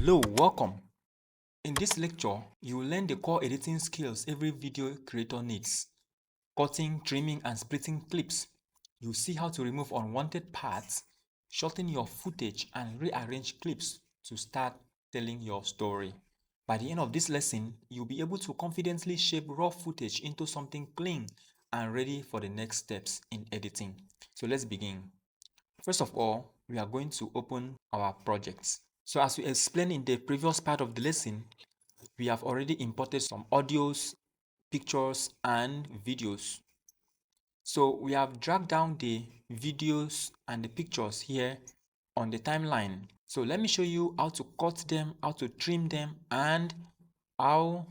Hello, welcome. In this lecture, you will learn the core editing skills every video creator needs. Cutting, trimming, and splitting clips. You'll see how to remove unwanted parts, shorten your footage, and rearrange clips to start telling your story. By the end of this lesson, you'll be able to confidently shape raw footage into something clean and ready for the next steps in editing. So let's begin. First of all, we are going to open our projects. So as we explained in the previous part of the lesson, we have already imported some audios, pictures, and videos. So we have dragged down the videos and the pictures here on the timeline. So let me show you how to cut them, how to trim them, and how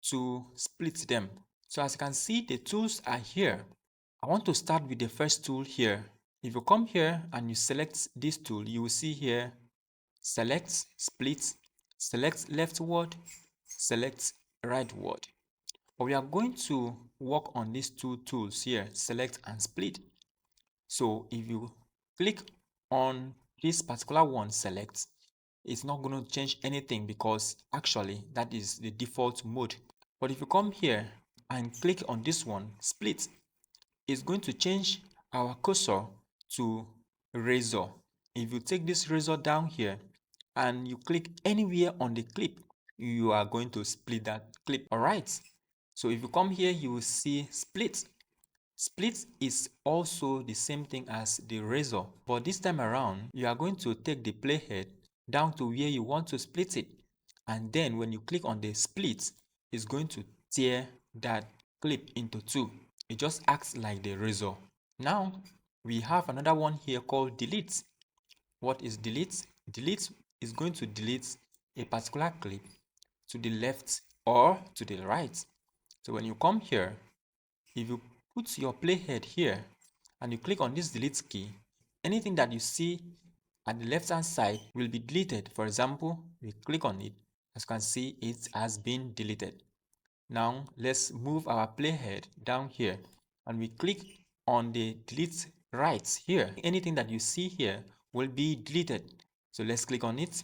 to split them. So as you can see, the tools are here. I want to start with the first tool here. If you come here and you select this tool, you will see here select, split, select leftward, select rightward. But we are going to work on these two tools here, select and split. So if you click on this particular one, select, it's not going to change anything because actually that is the default mode. But if you come here and click on this one, split, it's going to change our cursor to razor. If you take this razor down here and you click anywhere on the clip, you are going to split that clip. All right. So if you come here, you will see split. Split is also the same thing as the razor, but this time around, you are going to take the playhead down to where you want to split it. And then when you click on the split, it's going to tear that clip into two. It just acts like the razor. Now, we have another one here called delete. What is delete? Delete is going to delete a particular clip to the left or to the right. So when you come here, if you put your playhead here and you click on this delete key, anything that you see at the left hand side will be deleted. For example, we click on it, as you can see, it has been deleted. Now let's move our playhead down here and we click on the delete right here. Anything that you see here will be deleted. So let's click on it.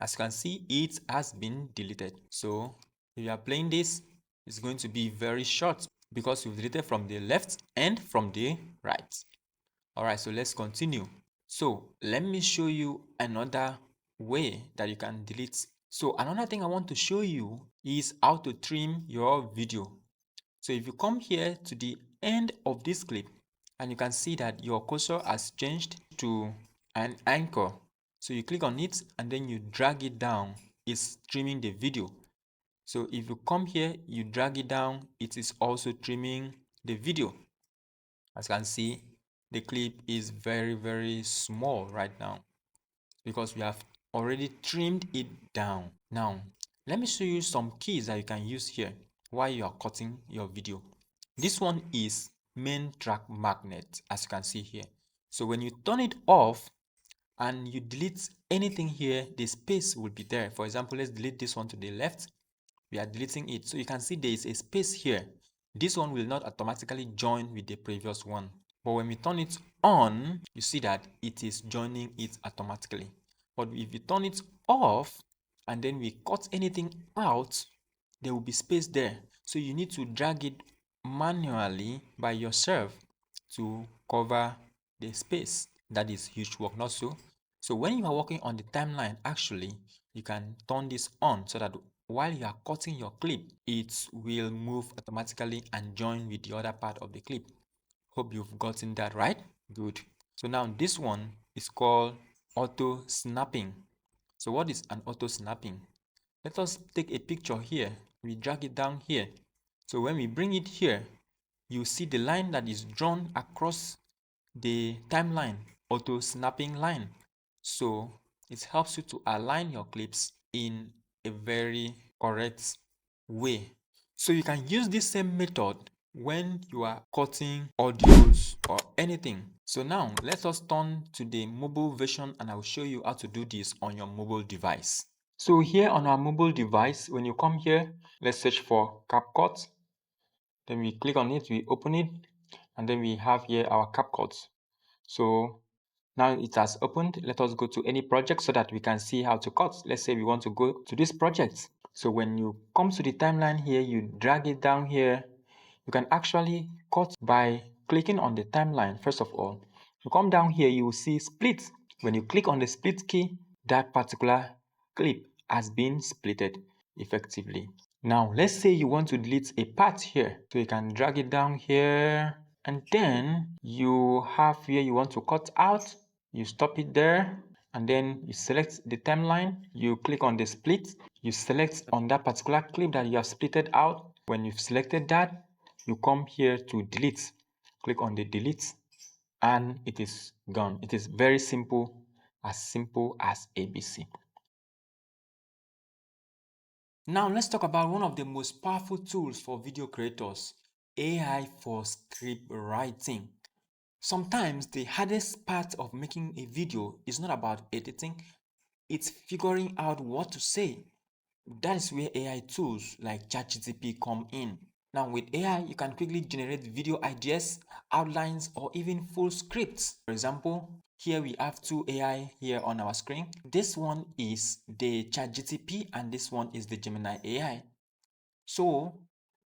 As you can see, it has been deleted. So if you are playing this, it's going to be very short because you've deleted from the left and from the right. All right, so let's continue. So let me show you another way that you can delete. So another thing I want to show you is how to trim your video. So if you come here to the end of this clip and you can see that your cursor has changed to an anchor. So you click on it and then you drag it down. It's trimming the video. So if you come here, you drag it down, it is also trimming the video. As you can see, the clip is very small right now because we have already trimmed it down. Now, let me show you some keys that you can use here while you are cutting your video. This one is main track magnet, as you can see here. So when you turn it off and you delete anything here, the space will be there. For example, let's delete this one to the left. We are deleting it. So you can see there is a space here. This one will not automatically join with the previous one. But when we turn it on, you see that it is joining it automatically. But if you turn it off and then we cut anything out, there will be space there. So you need to drag it manually by yourself to cover the space. That is huge work, not so? So when you are working on the timeline, actually, you can turn this on so that while you are cutting your clip, it will move automatically and join with the other part of the clip. Hope you've gotten that right. Good. So now this one is called auto snapping. So what is an auto snapping? Let us take a picture here. We drag it down here. So when we bring it here, you see the line that is drawn across the timeline, auto snapping line. So it helps you to align your clips in a very correct way. So you can use this same method when you are cutting audios or anything. So now let us turn to the mobile version and I will show you how to do this on your mobile device. So here on our mobile device, when you come here, let's search for CapCut. Then we click on it, we open it, and then we have here our CapCut. So Now it has opened. Let us go to any project so that we can see how to cut. Let's say we want to go to this project. So when you come to the timeline here, you drag it down here. You can actually cut by clicking on the timeline. First of all, you come down here, you will see split. When you click on the split key, that particular clip has been splitted effectively. Now, let's say you want to delete a part here. So you can drag it down here, and then you have here you want to cut out. You stop it there, and then you select the timeline. You click on the split. You select on that particular clip that you have splitted out. When you've selected that, you come here to delete. Click on the delete, and it is gone. It is very simple as ABC. Now let's talk about one of the most powerful tools for video creators, AI for script writing. Sometimes the hardest part of making a video is not about editing, it's figuring out what to say. That is where AI tools like ChatGPT come in. Now with AI, you can quickly generate video ideas, outlines, or even full scripts. For example, here we have two AI here on our screen. This one is the ChatGPT and this one is the Gemini AI. So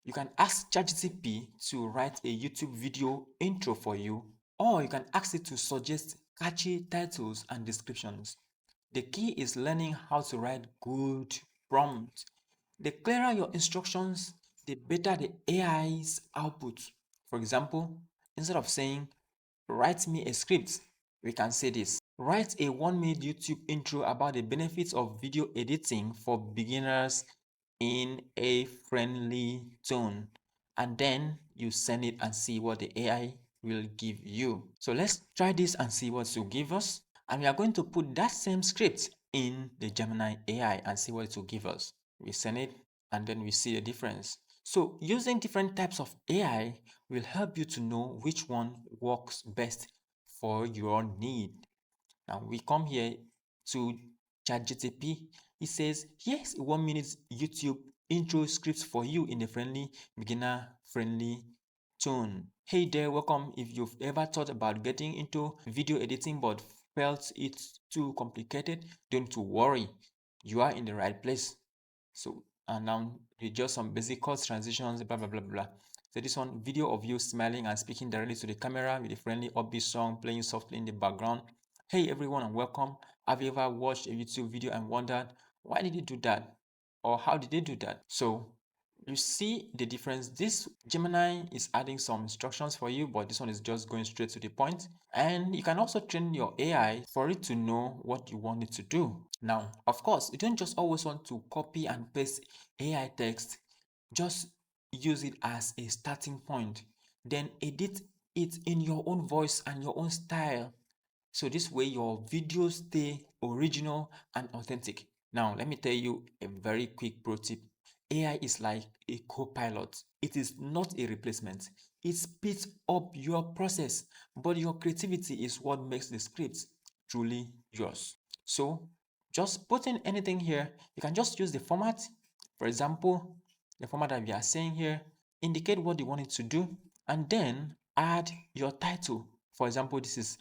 you can ask ChatGPT to write a YouTube video intro for you, or you can ask it to suggest catchy titles and descriptions. The key is learning how to write good prompts. The clearer your instructions, the better the AI's output. For example, instead of saying, write me a script, we can say this. Write a 1-minute YouTube intro about the benefits of video editing for beginners in a friendly tone. And then you send it and see what the AI will give you. So let's try this and see what it will give us. And we are going to put that same script in the Gemini AI and see what it will give us. We send it and then we see the difference. So using different types of AI will help you to know which one works best for your need. Now we come here to ChatGPT. It says, here's a 1-minute YouTube intro script for you in a friendly, beginner-friendly tone. Hey there, welcome. If you've ever thought about getting into video editing but felt it's too complicated, don't worry. You are in the right place. So, and now just some basic cuts, transitions, blah, blah, blah, blah. So this one, video of you smiling and speaking directly to the camera with a friendly upbeat song playing softly in the background. Hey everyone and welcome. Have you ever watched a YouTube video and wondered, why did it do that? Or how did they do that? So you see the difference. This Gemini is adding some instructions for you, but this one is just going straight to the point. And you can also train your AI for it to know what you want it to do. Now, of course, you don't just always want to copy and paste AI text. Just use it as a starting point. Then edit it in your own voice and your own style. So this way your videos stay original and authentic. Now, let me tell you a very quick pro tip. AI is like a co-pilot. It is not a replacement. It speeds up your process, but your creativity is what makes the script truly yours. So just put in anything here. You can just use the format. For example, the format that we are saying here, indicate what you want it to do, and then add your title. For example, this is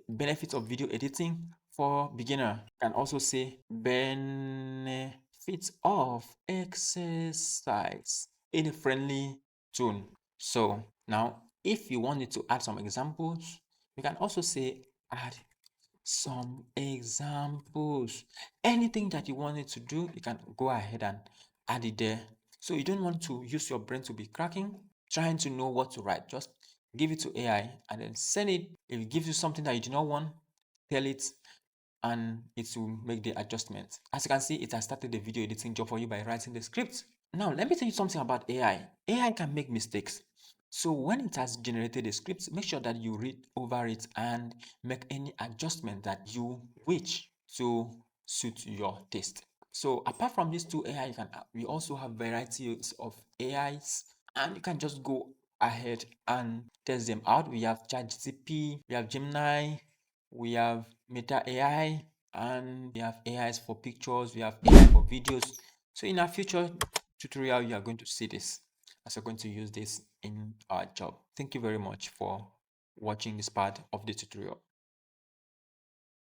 benefits of video editing for beginner. You can also say benefits of exercise in a friendly tone. So now if you wanted to add some examples, you can also say add some examples. Anything that you wanted to do, you can go ahead and add it there. So you don't want to use your brain to be cracking, trying to know what to write. Just give it to AI and then send it. If it gives you something that you do not want, tell it and it will make the adjustment. As you can see, it has started the video editing job for you by writing the script. Now, let me tell you something about AI. AI can make mistakes. So when it has generated a script, make sure that you read over it and make any adjustment that you wish to suit your taste. So apart from these two AI, we also have varieties of AIs, and you can just go ahead and test them out. We have ChatGPT, we have Gemini, we have Meta AI, and we have AIs for pictures, we have AI for videos. So in our future tutorial, you are going to see this as we're going to use this in our job. Thank you very much for watching this part of the tutorial.